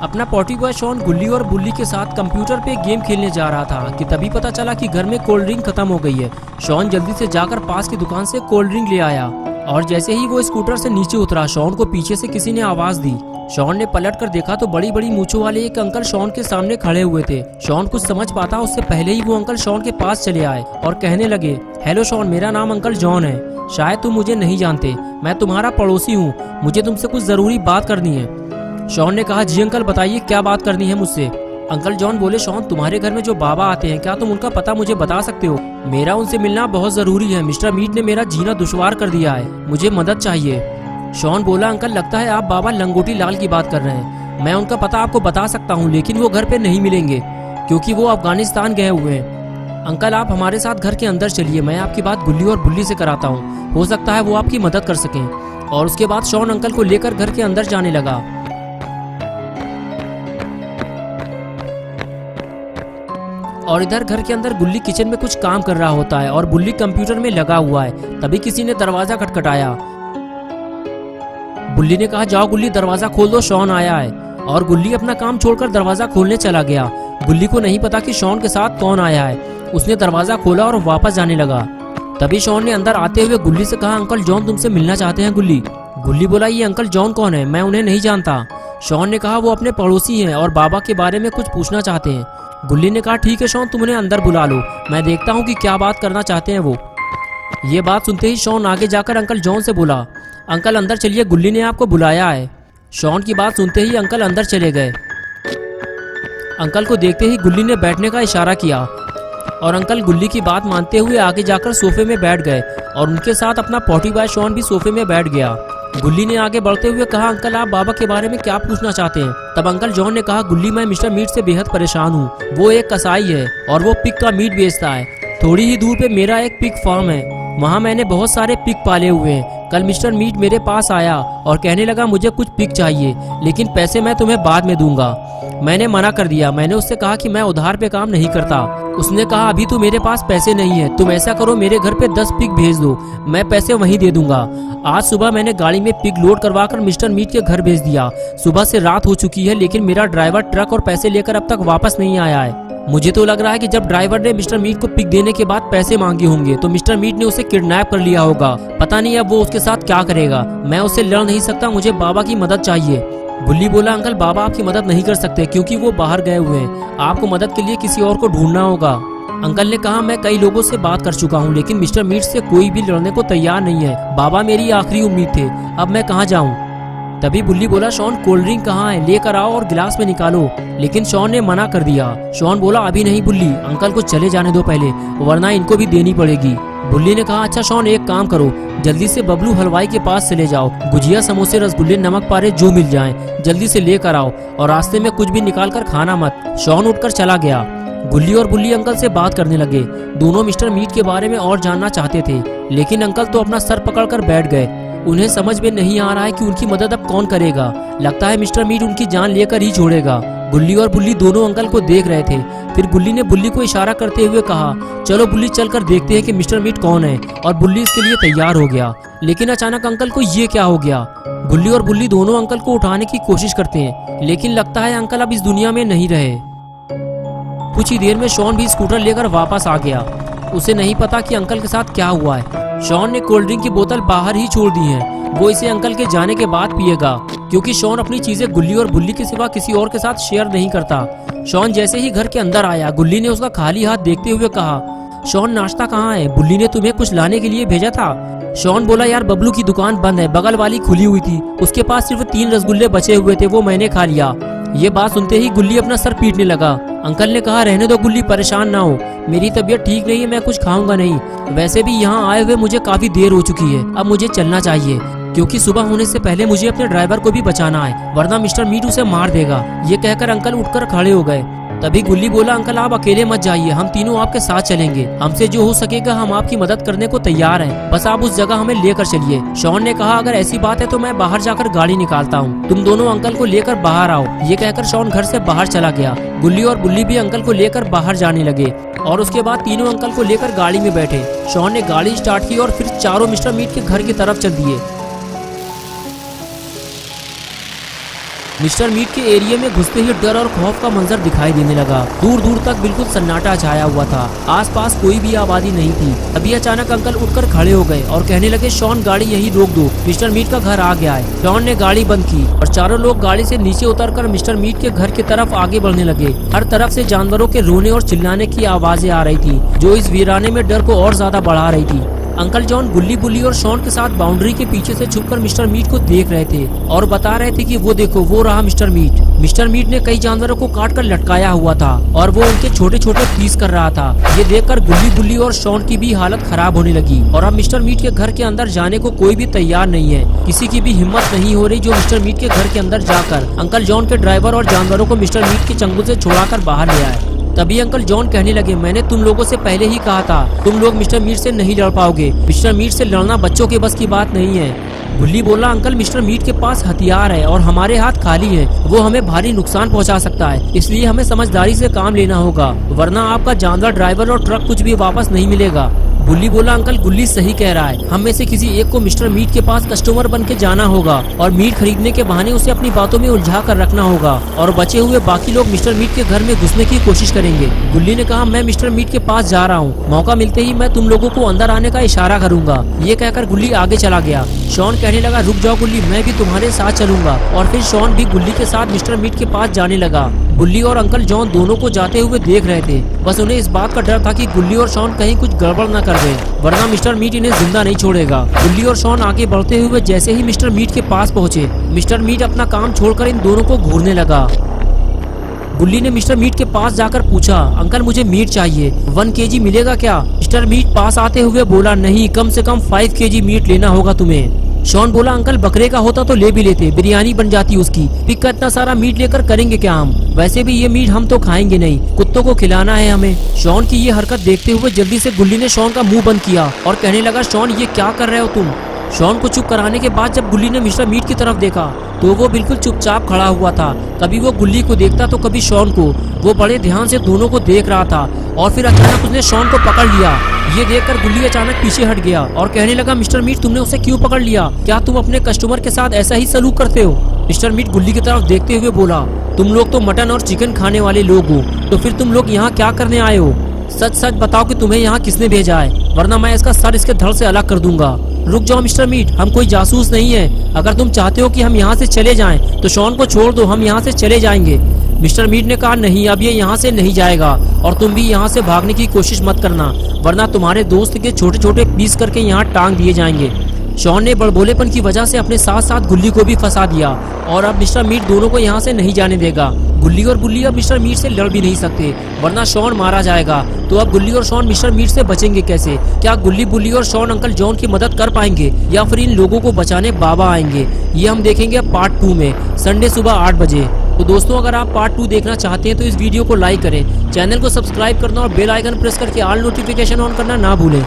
अपना potty boy Shawn गुल्ली और बुल्ली के साथ कंप्यूटर पे गेम खेलने जा रहा था कि तभी पता चला कि घर में कोल्ड ड्रिंक खत्म हो गई है। शॉन जल्दी से जाकर पास की दुकान से कोल्ड ड्रिंक ले आया और जैसे ही वो स्कूटर से नीचे उतरा, शॉन को पीछे से किसी ने आवाज दी। शॉन ने पलट कर देखा तो बड़ी बड़ी मूंछों वाले एक अंकल शॉन के सामने खड़े हुए थे। शॉन कुछ समझ पाता उससे पहले ही वो अंकल शॉन के पास चले आए और कहने लगे, हेलो शॉन, मेरा नाम अंकल जॉन है। शायद तुम मुझे नहीं जानते, मैं तुम्हारा पड़ोसी हूँ। मुझे तुमसे कुछ जरूरी बात करनी है। शॉन ने कहा, जी अंकल, बताइए क्या बात करनी है मुझसे। अंकल जॉन बोले, शॉन, तुम्हारे घर में जो बाबा आते हैं, क्या तुम उनका पता मुझे बता सकते हो? मेरा उनसे मिलना बहुत जरूरी है। मिस्टर मीट ने मेरा जीना दुश्वार कर दिया है, मुझे मदद चाहिए। शॉन बोला, अंकल, लगता है आप बाबा लंगोटी लाल की बात कर रहे हैं। मैं उनका पता आपको बता सकता हूँ, लेकिन वो घर पे नहीं मिलेंगे क्योंकि वो अफगानिस्तान गए हुए हैं। अंकल, आप हमारे साथ घर के अंदर चलिए, मैं आपकी बात गुल्ली और बुल्ली से कराता हूँ, हो सकता है वो आपकी मदद कर सकें। और उसके बाद शॉन अंकल को लेकर घर के अंदर जाने लगा। और इधर घर के अंदर गुल्ली किचन में कुछ काम कर रहा होता है और बुल्ली कंप्यूटर में लगा हुआ है। तभी किसी ने दरवाजा खटखटाया। बुल्ली ने कहा, जाओ गुल्ली, दरवाजा खोल दो, शॉन आया है। और गुल्ली अपना काम छोड़कर दरवाजा खोलने चला गया। गुल्ली को नहीं पता कि शॉन के साथ कौन आया है। उसने दरवाजा खोला और वापस जाने लगा। तभी शॉन ने अंदर आते हुए गुल्ली से कहा, अंकल जॉन तुमसे मिलना चाहते हैं। गुल्ली बोला, ये अंकल जॉन कौन है? मैं उन्हें नहीं जानता। शॉन ने कहा, वो अपने पड़ोसी हैं और बाबा के बारे में कुछ पूछना चाहते हैं। गुल्ली ने कहा, ठीक है शॉन, तुम उन्हें अंदर बुला लो, मैं देखता हूँ कि क्या बात करना चाहते हैं वो। ये बात सुनते ही शॉन आगे जाकर अंकल जॉन से बोला, अंकल अंदर चलिए, गुल्ली ने आपको बुलाया है। शॉन की बात सुनते ही अंकल अंदर चले गए। अंकल को देखते ही गुल्ली ने बैठने का इशारा किया और अंकल गुल्ली की बात मानते हुए आगे जाकर सोफे में बैठ गए और उनके साथ अपना पॉटी बॉय शॉन भी सोफे में बैठ गया। गुल्ली ने आगे बढ़ते हुए कहा, अंकल आप बाबा के बारे में क्या पूछना चाहते हैं? तब अंकल जॉन ने कहा, गुल्ली, मैं मिस्टर मीट से बेहद परेशान हूँ। वो एक कसाई है और वो पिग का मीट बेचता है। थोड़ी ही दूर पे मेरा एक पिग फार्म है, वहाँ मैंने बहुत सारे पिग पाले हुए हैं। कल मिस्टर मीट मेरे पास आया और कहने लगा, मुझे कुछ पिग चाहिए, लेकिन पैसे मैं तुम्हें बाद में दूंगा। मैंने मना कर दिया। मैंने उससे कहा कि मैं उधार पे काम नहीं करता। उसने कहा, अभी तो मेरे पास पैसे नहीं है, तुम ऐसा करो, मेरे घर पे 10 पिग भेज दो, मैं पैसे वहीं दे दूंगा। आज सुबह मैंने गाड़ी में पिग लोड करवाकर मिस्टर मीट के घर भेज दिया। सुबह से रात हो चुकी है, लेकिन मेरा ड्राइवर ट्रक और पैसे लेकर अब तक वापस नहीं आया है। मुझे तो लग रहा है कि जब ड्राइवर ने मिस्टर मीट को पिग देने के बाद पैसे मांगे होंगे तो मिस्टर मीट ने उसे किडनैप कर लिया होगा। पता नहीं अब वो उसके साथ क्या करेगा। मैं उससे लड़ नहीं सकता, मुझे बाबा की मदद चाहिए। गुल्ली बोला, अंकल बाबा आपकी मदद नहीं कर सकते क्योंकि वो बाहर गए हुए हैं। आपको मदद के लिए किसी और को ढूंढना होगा। अंकल ने कहा, मैं कई लोगों से बात कर चुका हूँ, लेकिन मिस्टर मीट से कोई भी लड़ने को तैयार नहीं है। बाबा मेरी आखिरी उम्मीद थे, अब मैं कहाँ जाऊँ? तभी बुल्ली बोला, शॉन कोल्ड ड्रिंक कहाँ है, लेकर आओ और गिलास में निकालो। लेकिन शॉन ने मना कर दिया। शॉन बोला, अभी नहीं बुल्ली, अंकल को चले जाने दो पहले, वरना इनको भी देनी पड़ेगी। बुल्ली ने कहा, अच्छा शॉन, एक काम करो, जल्दी से बबलू हलवाई के पास चले जाओ, गुजिया, समोसे, रसगुल्ले, नमक पारे जो मिल जाएं, जल्दी से लेकर आओ और रास्ते में कुछ भी निकाल कर खाना मत। शॉन उठकर चला गया। गुल्ली और बुल्ली अंकल से बात करने लगे। दोनों मिस्टर मीट के बारे में और जानना चाहते थे, लेकिन अंकल तो अपना सर पकड़कर बैठ गए। उन्हें समझ में नहीं आ रहा है कि उनकी मदद अब कौन करेगा। लगता है मिस्टर मीट उनकी जान लेकर ही छोड़ेगा। गुल्ली और बुल्ली दोनों अंकल को देख रहे थे। फिर गुल्ली ने बुल्ली को इशारा करते हुए कहा, चलो बुल्ली, चलकर देखते हैं कि मिस्टर मीट कौन है। और बुल्ली इसके लिए तैयार हो गया। लेकिन अचानक अंकल को ये क्या हो गया? गुल्ली और बुल्ली दोनों अंकल को उठाने की कोशिश करते हैं, लेकिन लगता है अंकल अब इस दुनिया में नहीं रहे। कुछ ही देर में शॉन भी स्कूटर लेकर वापस आ गया। उसे नहीं पता कि अंकल के साथ क्या हुआ है। शॉन ने कोल्ड ड्रिंक की बोतल बाहर ही छोड़ दी है। वो इसे अंकल के जाने के बाद पिएगा, क्योंकि शॉन अपनी चीजें गुल्ली और बुल्ली के सिवा किसी और के साथ शेयर नहीं करता। शॉन जैसे ही घर के अंदर आया, गुल्ली ने उसका खाली हाथ देखते हुए कहा, शॉन नाश्ता कहाँ है? बुल्ली ने तुम्हें कुछ लाने के लिए भेजा था। शॉन बोला, यार बबलू की दुकान बंद है, बगल वाली खुली हुई थी, उसके पास सिर्फ 3 रसगुल्ले बचे हुए थे, वो मैंने खा लिया। ये बात सुनते ही गुल्ली अपना सर पीटने लगा। अंकल ने कहा, रहने दो गुल्ली, परेशान ना हो, मेरी तबीयत ठीक नहीं है, मैं कुछ खाऊंगा नहीं। वैसे भी यहाँ आए हुए मुझे काफी देर हो चुकी है, अब मुझे चलना चाहिए, क्योंकि सुबह होने से पहले मुझे अपने ड्राइवर को भी बचाना है, वरना मिस्टर मीट उसे मार देगा। ये कहकर अंकल उठकर खड़े हो गए। तभी गुल्ली बोला, अंकल आप अकेले मत जाइए, हम तीनों आपके साथ चलेंगे, हमसे जो हो सकेगा हम आपकी मदद करने को तैयार हैं, बस आप उस जगह हमें लेकर चलिए। शॉन ने कहा, अगर ऐसी बात है तो मैं बाहर जाकर गाड़ी निकालता हूँ, तुम दोनों अंकल को लेकर बाहर आओ। ये कहकर शॉन घर से बाहर चला गया। गुल्ली और बुल्ली भी अंकल को लेकर बाहर जाने लगे और उसके बाद तीनों अंकल को लेकर गाड़ी में बैठे। शॉन ने गाड़ी स्टार्ट की और फिर चारों मिस्टर मीट के घर की तरफ चल दिए। मिस्टर मीट के एरिया में घुसते ही डर और खौफ का मंजर दिखाई देने लगा। दूर दूर तक बिल्कुल सन्नाटा छाया हुआ था, आसपास कोई भी आबादी नहीं थी। अभी अचानक अंकल उठकर खड़े हो गए और कहने लगे, शॉन गाड़ी यहीं रोक दो, मिस्टर मीट का घर आ गया है। शॉन ने गाड़ी बंद की और चारों लोग गाड़ी से नीचे उतरकर मिस्टर मीट के घर की तरफ आगे बढ़ने लगे। हर तरफ से जानवरों के रोने और चिल्लाने की आवाजें आ रही थी, जो इस वीराने में डर को और ज्यादा बढ़ा रही थी। अंकल जॉन गुल्ली बुल्ली और शॉन के साथ बाउंड्री के पीछे से छुपकर मिस्टर मीट को देख रहे थे और बता रहे थे कि वो देखो, वो रहा मिस्टर मीट। मिस्टर मीट ने कई जानवरों को काट कर लटकाया हुआ था और वो उनके छोटे छोटे पीस कर रहा था। ये देखकर गुल्ली बुल्ली और शॉन की भी हालत खराब होने लगी और अब मिस्टर मीट के घर के अंदर जाने को कोई भी तैयार नहीं है। किसी की भी हिम्मत नहीं हो रही जो मिस्टर मीट के घर के अंदर जाकर अंकल जॉन के ड्राइवर और जानवरों को मिस्टर मीट के चंगुल से छुड़ाकर बाहर ले आए। तभी अंकल जॉन कहने लगे, मैंने तुम लोगों से पहले ही कहा था, तुम लोग मिस्टर मीट से नहीं लड़ पाओगे। मिस्टर मीट से लड़ना बच्चों के बस की बात नहीं है। गुल्ली बोला, अंकल मिस्टर मीट के पास हथियार है और हमारे हाथ खाली हैं। वो हमें भारी नुकसान पहुंचा सकता है, इसलिए हमें समझदारी से काम लेना होगा, वरना आपका जानवर, ड्राइवर और ट्रक कुछ भी वापस नहीं मिलेगा। गुल्ली बोला, अंकल गुल्ली सही कह रहा है, हम में से किसी एक को मिस्टर मीट के पास कस्टमर बन के जाना होगा और मीट खरीदने के बहाने उसे अपनी बातों में उलझा कर रखना होगा और बचे हुए बाकी लोग मिस्टर मीट के घर में घुसने की कोशिश करेंगे। गुल्ली ने कहा, मैं मिस्टर मीट के पास जा रहा हूँ, मौका मिलते ही मैं तुम लोगों को अंदर आने का इशारा करूंगा। ये कहकर गुल्ली आगे चला गया। शॉन कहने लगा, रुक जाओ गुल्ली, मैं भी तुम्हारे साथ चलूंगा। और फिर शॉन भी गुल्ली के साथ मिस्टर मीट के पास जाने लगा। गुल्ली और अंकल जॉन दोनों को जाते हुए देख रहे थे, बस उन्हें इस बात का डर था कि गुल्ली और शॉन कहीं कुछ गड़बड़ न कर दे, वरना मिस्टर मीट इन्हें जिंदा नहीं छोड़ेगा। गुल्ली और शॉन आगे बढ़ते हुए जैसे ही मिस्टर मीट के पास पहुंचे, मिस्टर मीट अपना काम छोड़कर इन दोनों को घूरने लगा। गुल्ली ने मिस्टर मीट के पास जाकर पूछा, अंकल मुझे मीट चाहिए, 1 केजी मिलेगा क्या? मिस्टर मीट पास आते हुए बोला, नहीं, कम से कम 5 केजी मीट लेना होगा तुम्हें। शॉन बोला, अंकल बकरे का होता तो ले भी लेते, बिरयानी बन जाती उसकी। पिक का इतना सारा मीट लेकर करेंगे क्या हम? वैसे भी ये मीट हम तो खाएंगे नहीं, कुत्तों को खिलाना है हमें। शॉन की ये हरकत देखते हुए जल्दी से गुल्ली ने शॉन का मुंह बंद किया और कहने लगा, शॉन ये क्या कर रहे हो तुम? शॉन को चुप कराने के बाद जब गुल्ली ने मिस्टर मीट की तरफ देखा तो वो बिल्कुल चुपचाप खड़ा हुआ था। कभी वो गुल्ली को देखता तो कभी शॉन को। वो बड़े ध्यान से दोनों को देख रहा था और फिर अचानक उसने शॉन को पकड़ लिया। ये देखकर गुल्ली अचानक पीछे हट गया और कहने लगा, मिस्टर मीट तुमने उसे क्यों पकड़ लिया? क्या तुम अपने कस्टमर के साथ ऐसा ही सलूक करते हो? मिस्टर मीट गुल्ली की तरफ देखते हुए बोला, तुम लोग तो मटन और चिकन खाने वाले लोग हो, तो फिर तुम लोग यहाँ क्या करने आए हो? सच सच बताओ कि तुम्हें यहाँ किसने भेजा है, वरना मैं इसका सर इसके धड़ से अलग कर दूंगा। रुक जाओ मिस्टर मीट, हम कोई जासूस नहीं है। अगर तुम चाहते हो कि हम यहाँ से चले जाएं, तो शॉन को छोड़ दो, हम यहाँ से चले जाएंगे। मिस्टर मीट ने कहा, नहीं, अब ये यहाँ से नहीं जाएगा और तुम भी यहाँ से भागने की कोशिश मत करना, वरना तुम्हारे दोस्त के छोटे छोटे पीस करके यहाँ टांग दिए जाएंगे। शॉन ने बड़बोलेपन की वजह से अपने साथ साथ गुल्ली को भी फंसा दिया और अब मिस्टर मीट दोनों को यहाँ से नहीं जाने देगा। गुल्ली और बुल्ली अब मिस्टर मीट से लड़ भी नहीं सकते, वरना शॉन मारा जाएगा। तो अब गुल्ली और शॉन मिस्टर मीट से बचेंगे कैसे? क्या गुल्ली बुल्ली और शॉन अंकल जॉन की मदद कर पाएंगे या फिर इन लोगों को बचाने बाबा आएंगे? ये हम देखेंगे पार्ट 2 में, संडे सुबह 8 बजे। तो दोस्तों, अगर आप पार्ट 2 देखना चाहते हैं तो इस वीडियो को लाइक करें, चैनल को सब्सक्राइब करना और बेल आइकन प्रेस करके ऑल नोटिफिकेशन ऑन करना ना भूलें।